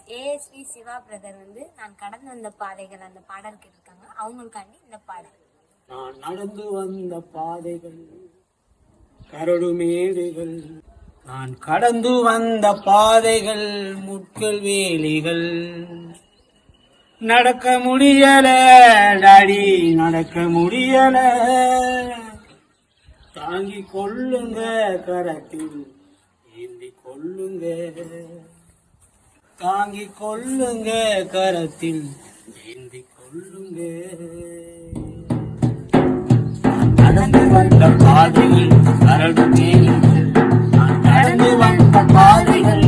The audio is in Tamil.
ஏஎஸ்வி சிவா பிரதர் வந்து நான் கடந்து வந்த பாதைகள் அந்த பாடல் கேட்டிருக்காங்க. அவங்களுக்காண்டி இந்த பாடல். நான் நடந்து வந்த பாதைகள் கரடு மேடுகள், நான் கடந்து வந்த பாதைகள் முட்கள் வேலிகள், நடக்க முடியல டாடி நடக்க முடியல, தாங்கி கொள்ளுங்க கரத்தில் ஏந்தி கொள்ளுங்க, தாங்கி கொள்ளுங்க கரத்தில் ஏந்தி கொள்ளுங்க. நடந்து வந்த பாதைகள் கரடு மேடுகள், நான் நடந்து வந்த பாதைகள்